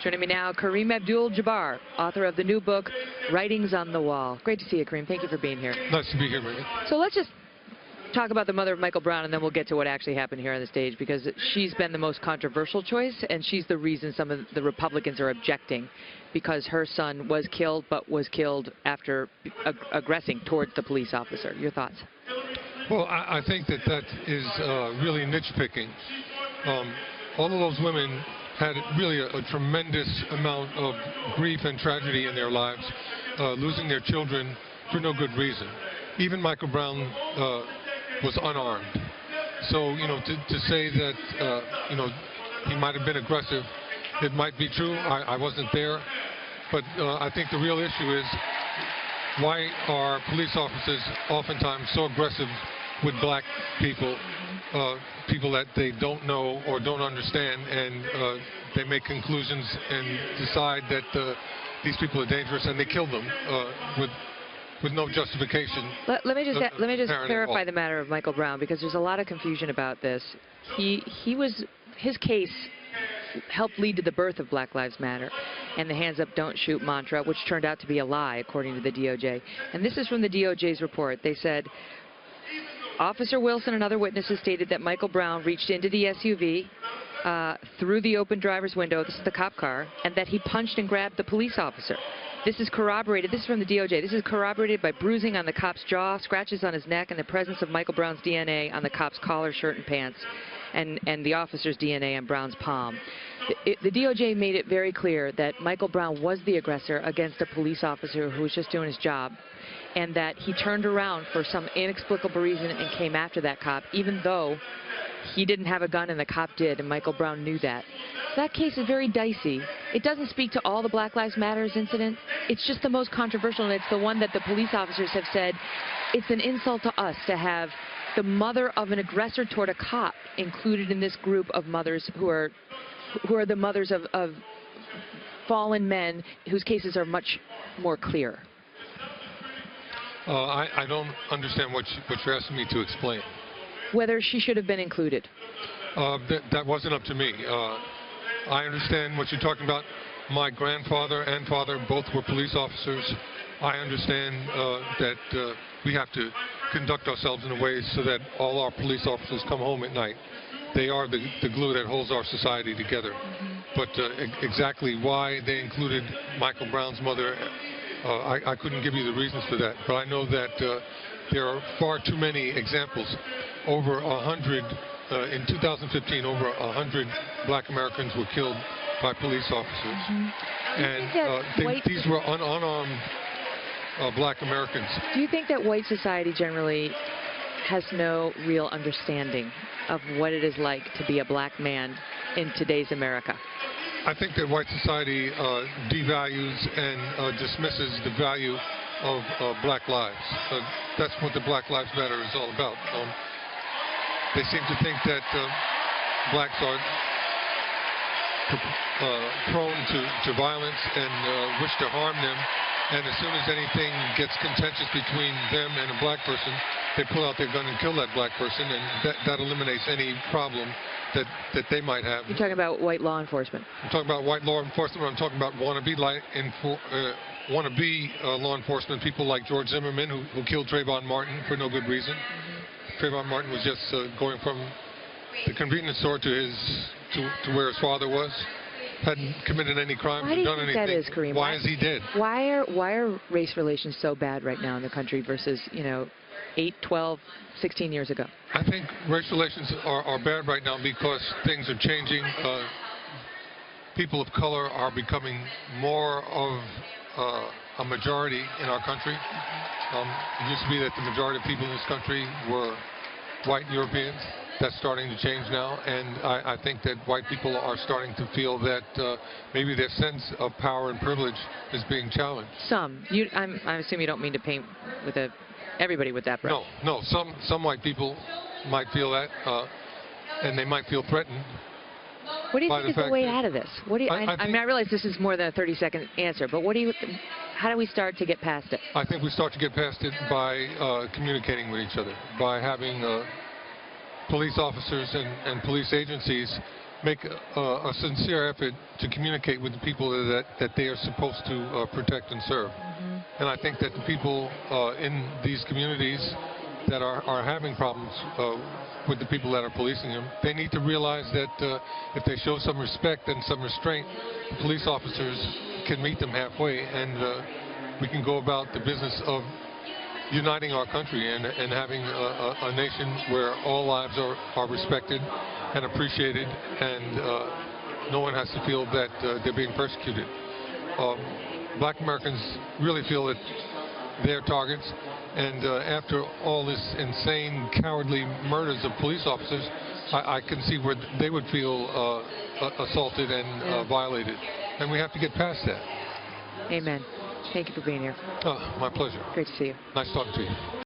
Joining me now, Kareem Abdul-Jabbar, author of the new book, Writings on the Wall. Great to see you, Kareem. Thank you for being here. Nice to be here, Megan. So let's just talk about the mother of Michael Brown, and then we'll get to what actually happened here on the stage, because she's been the most controversial choice, and she's the reason some of the Republicans are objecting, because her son was killed, but was killed after aggressing towards the police officer. Your thoughts? Well, I think that is really niche picking. All of those women had really a tremendous amount of grief and tragedy in their lives, losing their children for no good reason. Even Michael Brown was unarmed. So, you know, to say that, you know, he might have been aggressive, it might be true. I wasn't there. But I think the real issue is, why are police officers oftentimes so aggressive with black people, people that they don't know or don't understand, and they make conclusions and decide that these people are dangerous, and they kill them with no justification. Let me just clarify the matter of Michael Brown, because there's a lot of confusion about this. His case helped lead to the birth of Black Lives Matter and the hands up, don't shoot mantra, which turned out to be a lie, according to the DOJ. And this is from the DOJ's report. They said, Officer Wilson and other witnesses stated that Michael Brown reached into the SUV through the open driver's window, this is the cop car, and that he punched and grabbed the police officer. This is corroborated, this is from the DOJ, this is corroborated by bruising on the cop's jaw, scratches on his neck, and the presence of Michael Brown's DNA on the cop's collar, shirt, and pants, and the officer's DNA on Brown's palm. The DOJ made it very clear that Michael Brown was the aggressor against a police officer who was just doing his job, and that he turned around for some inexplicable reason and came after that cop, even though he didn't have a gun and the cop did, and Michael Brown knew that. That case is very dicey. It doesn't speak to all the Black Lives Matter incident. It's just the most controversial, and it's the one that the police officers have said it's an insult to us to have the mother of an aggressor toward a cop included in this group of mothers who are the mothers of fallen men whose cases are much more clear. I don't understand what you're asking me to explain. Whether she should have been included. That wasn't up to me. I understand what you're talking about. My grandfather and father both were police officers. I understand that we have to conduct ourselves in a way so that all our police officers come home at night. They are the glue that holds our society together. But exactly why they included Michael Brown's mother, I couldn't give you the reasons for that. But I know that there are far too many examples. Over 100, in 2015, over 100 black Americans were killed by police officers. And these were unarmed black Americans. Do you think that white society generally has no real understanding of what it is like to be a black man in today's America? I think that white society devalues and dismisses the value of black lives. That's what the Black Lives Matter is all about. They seem to think that blacks are prone to violence and wish to harm them. And as soon as anything gets contentious between them and a black person, they pull out their gun and kill that black person, and that eliminates any problem that they might have. You're talking about white law enforcement. I'm talking about white law enforcement. I'm talking about wannabe law enforcement, people like George Zimmerman, who killed Trayvon Martin for no good reason. Trayvon Martin was just going from the convenience store to where his father was. Hadn't committed any crimes or done anything. Why do you think that is, Kareem? Why is he dead? Why are race relations so bad right now in the country versus, you know, 8, 12, 16 years ago? I think race relations are bad right now because things are changing. People of color are becoming more of a majority in our country. It used to be that the majority of people in this country were white Europeans. That's starting to change now, and I think that white people are starting to feel that maybe their sense of power and privilege is being challenged. Some. I assume you don't mean to paint with everybody with that brush. No. Some white people might feel that, and they might feel threatened. What do you think is the way out of this? What do you? I mean, I realize this is more than a 30-second answer, but what do you? How do we start to get past it? I think we start to get past it by communicating with each other, by having police officers and police agencies make a sincere effort to communicate with the people that they are supposed to protect and serve. And I think that the people in these communities that are having problems with the people that are policing them, they need to realize that if they show some respect and some restraint, the police officers can meet them halfway, and we can go about the business of uniting our country and having a nation where all lives are respected and appreciated, and no one has to feel that they're being persecuted. Black Americans really feel that they're targets, and after all this insane, cowardly murders of police officers, I can see where they would feel assaulted and violated, and we have to get past that. Amen. Thank you for being here. My pleasure. Great to see you. Nice talking to you.